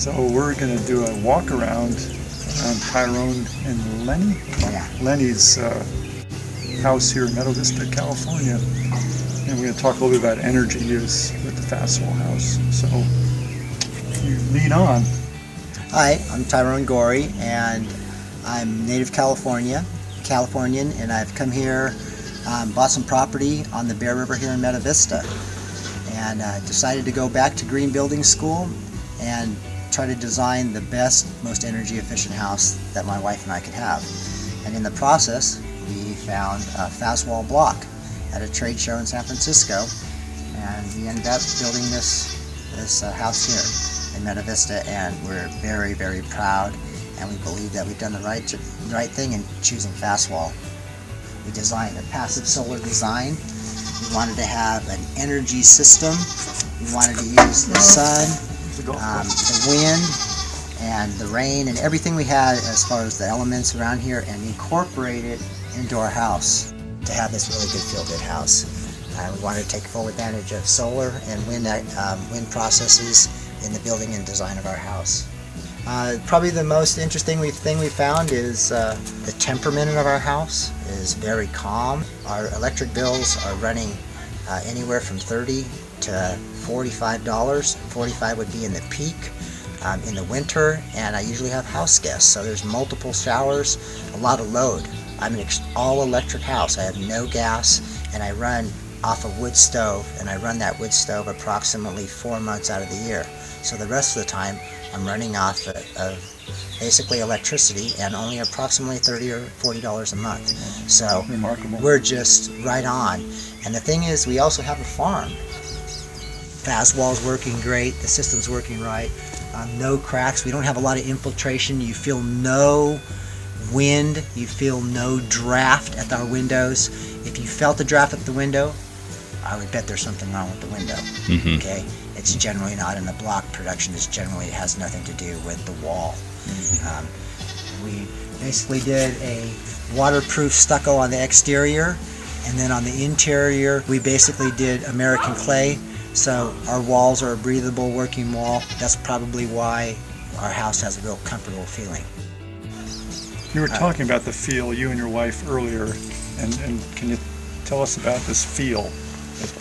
So we're going to do a walk around Tyrone and Lenny's house here in Meadow Vista, California. And we're going to talk a little bit about energy use with the Faswall house. So you lead on. Hi, I'm Tyrone Gorre, and I'm native Californian, and I've come here, bought some property on the Bear River here in Meadow Vista, and decided to go back to green building school and try to design the best, most energy efficient house that my wife and I could have. And in the process, we found a Faswall block at a trade show in San Francisco, and we ended up building this house here in Meadow Vista, and we're very, very proud, and we believe that we've done the right thing in choosing Faswall. We designed a passive solar design. We wanted to have an energy system. We wanted to use the sun, the wind, and the rain, and everything we had as far as the elements around here, and incorporate it into our house to have this really good feel-good house. We wanted to take full advantage of solar and wind processes in the building and design of our house. Probably the most interesting thing we found is the temperament of our house is very calm. Our electric bills are running anywhere from $30 to $45. $45 would be in the peak in the winter, and I usually have house guests, so there's multiple showers, a lot of load. I'm an all-electric house. I have no gas, and I run off a wood stove, and I run that wood stove approximately 4 months out of the year. So the rest of the time, I'm running off of basically electricity, and only approximately $30 or $40 a month. So remarkable. We're just right on. And the thing is, we also have a farm. Faswall's working great. The system's working right. No cracks. We don't have a lot of infiltration. You feel no wind. You feel no draft at our windows. If you felt the draft at the window, I would bet there's something wrong with the window. Mm-hmm. Okay, it's generally not in the block production. It has nothing to do with the wall. Mm-hmm. We basically did a waterproof stucco on the exterior, and then on the interior we basically did American clay. So our walls are a breathable working wall. That's probably why our house has a real comfortable feeling. You were talking about the feel, you and your wife, earlier, and can you tell us about this feel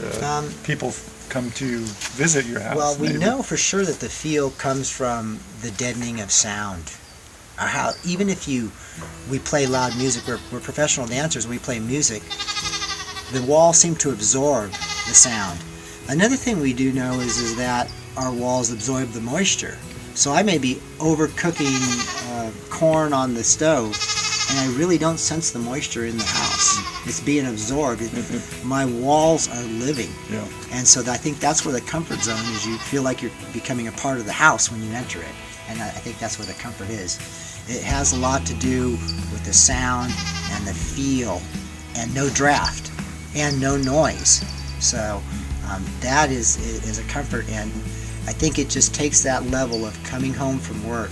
that people come to visit your house? Well, we maybe? know for sure that the feel comes from the deadening of sound. Our house, even if we play loud music, we're professional dancers, we play music, the walls seem to absorb the sound. Another thing we do know is that our walls absorb the moisture. So I may be overcooking corn on the stove, and I really don't sense the moisture in the house. It's being absorbed. My walls are living. Yeah. And so I think that's where the comfort zone is. You feel like you're becoming a part of the house when you enter it. And I think that's where the comfort is. It has a lot to do with the sound and the feel, and no draft and no noise. So that is a comfort, and I think it just takes that level of coming home from work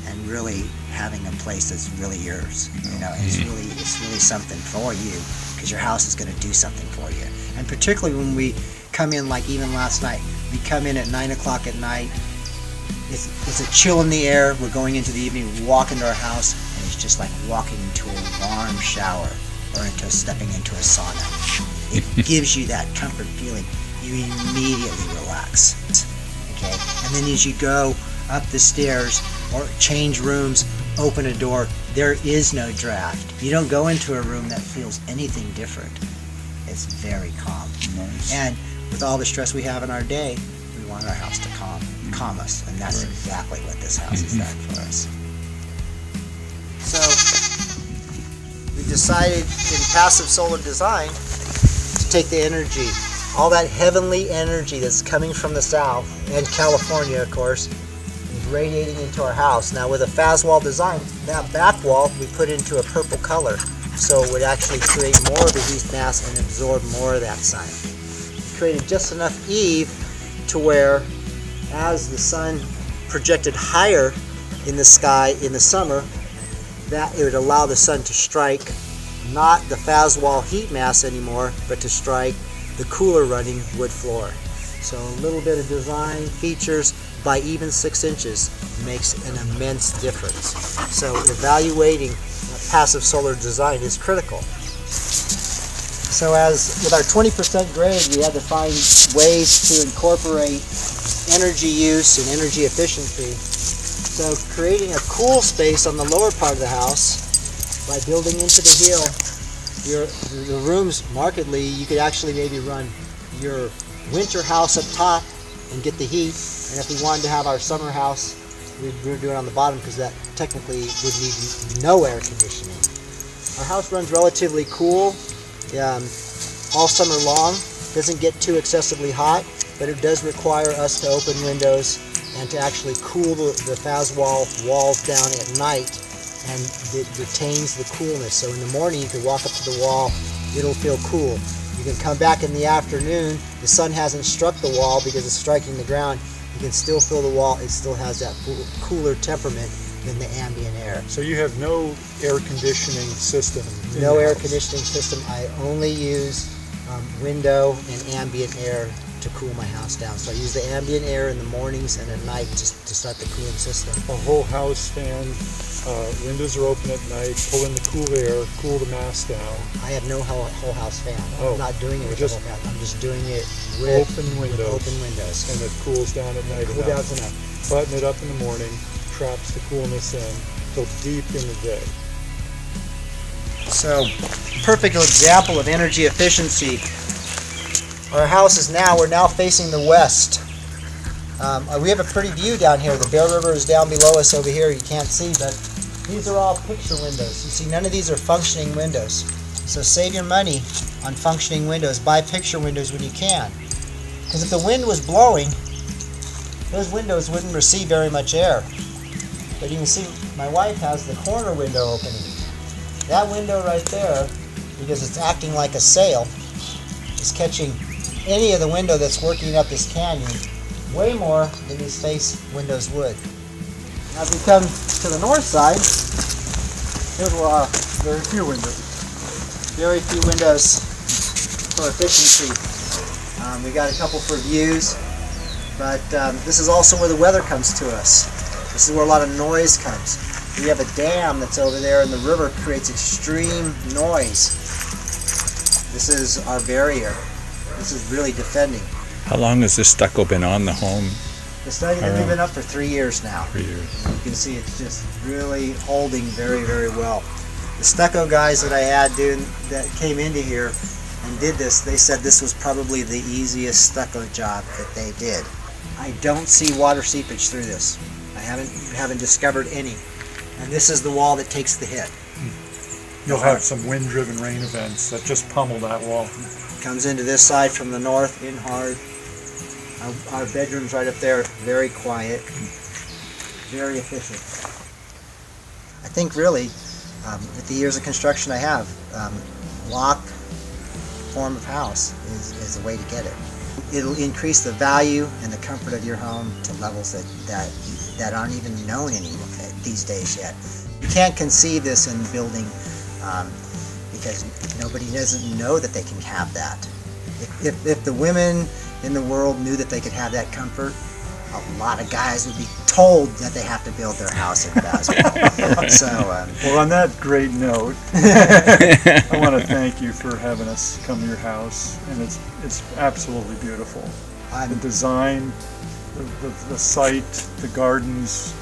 and really having a place that's really yours. You know, and it's really something for you, because your house is going to do something for you. And particularly when we come in, like even last night, we come in at 9 o'clock at night. It's a chill in the air. We're going into the evening, we walk into our house, and it's just like walking into a warm shower or stepping into a sauna. It gives you that comfort feeling. You immediately relax. Okay? And then as you go up the stairs or change rooms, open a door, there is no draft. You don't go into a room that feels anything different. It's very calm. Nice. And with all the stress we have in our day, we want our house to calm us, and that's exactly what this house is done for us. So we decided in passive solar design to take the energy, all that heavenly energy that's coming from the south and California, of course, is radiating into our house. Now with a Faswall design, that back wall we put into a purple color, so it would actually create more of the heat mass and absorb more of that sun. We created just enough eave to where, as the sun projected higher in the sky in the summer, that it would allow the sun to strike not the Faswall heat mass anymore, but to strike the cooler running wood floor. So a little bit of design features, by even 6 inches makes an immense difference. So evaluating passive solar design is critical. So as with our 20% grade, we had to find ways to incorporate energy use and energy efficiency. So creating a cool space on the lower part of the house by building into the hill, the rooms markedly, you could actually maybe run your winter house up top and get the heat. And if we wanted to have our summer house, we'd do it on the bottom because that technically would need no air conditioning. Our house runs relatively cool all summer long. Doesn't get too excessively hot, but it does require us to open windows and to actually cool the Faswall walls down at night, and it retains the coolness. So in the morning you can walk up to the wall, it'll feel cool. You can come back in the afternoon, the sun hasn't struck the wall because it's striking the ground, you can still feel the wall, it still has that cooler temperament than the ambient air. So you have no air conditioning system? No air conditioning system. I only use window and ambient air to cool my house down. So I use the ambient air in the mornings and at night just to start the cooling system. A whole house fan, windows are open at night, pull in the cool air, cool the mass down. I have no whole house fan. Oh, I'm not doing it with just the whole house. I'm just doing it with open windows. open windows. And it cools down at night. Cool down's enough. Button it up in the morning, traps the coolness in till deep in the day. So, perfect example of energy efficiency. Our house is we're now facing the west. We have a pretty view down here. The Bear River is down below us over here. You can't see, but these are all picture windows. You see, none of these are functioning windows. So save your money on functioning windows. Buy picture windows when you can. Because if the wind was blowing, those windows wouldn't receive very much air. But you can see my wife has the corner window opening. That window right there, because it's acting like a sail, is catching any of the window that's working up this canyon way more than these face windows would. As we come to the north side, here's where Very few windows. very few windows for efficiency. We got a couple for views, but this is also where the weather comes to us. This is where a lot of noise comes. We have a dam that's over there, and the river creates extreme noise. This is our barrier. This is really defending. How long has this stucco been on the home? The study has been up for 3 years now. 3 years. You can see it's just really holding very, very well. The stucco guys that I had that came into here and did this, they said this was probably the easiest stucco job that they did. I don't see water seepage through this. I haven't discovered any. And this is the wall that takes the hit. You'll have some wind-driven rain events that just pummel that wall. Comes into this side from the north, in hard. Our bedroom's right up there, very quiet, very efficient. I think really, with the years of construction I have, block form of house is the way to get it. It'll increase the value and the comfort of your home to levels that aren't even known these days yet. You can't conceive this in building because nobody doesn't know that they can have that. If the women in the world knew that they could have that comfort, a lot of guys would be told that they have to build their house in Faswall. So, well, on that great note, I want to thank you for having us come to your house, and it's absolutely beautiful. The design, the site, the gardens,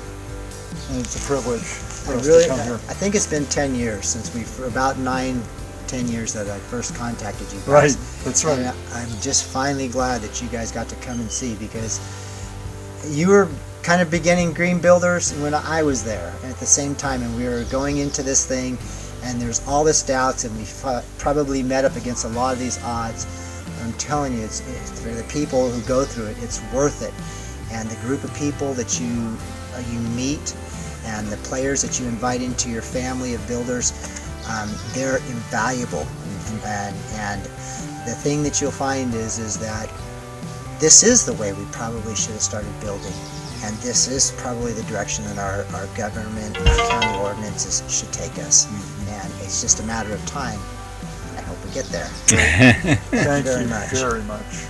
and it's a privilege for us to come here. I think it's been 10 years since about 10 years that I first contacted you guys. Right, that's right. And I'm just finally glad that you guys got to come and see, because you were kind of beginning green builders when I was there at the same time, and we were going into this thing, and there's all this doubts, and we probably met up against a lot of these odds. I'm telling you, it's for the people who go through it, it's worth it. And the group of people that you meet, and the players that you invite into your family of builders, they're invaluable. And the thing that you'll find is that this is the way we probably should have started building, and this is probably the direction that our government and our county ordinances should take us. And it's just a matter of time. I hope we get there. Thank you very much.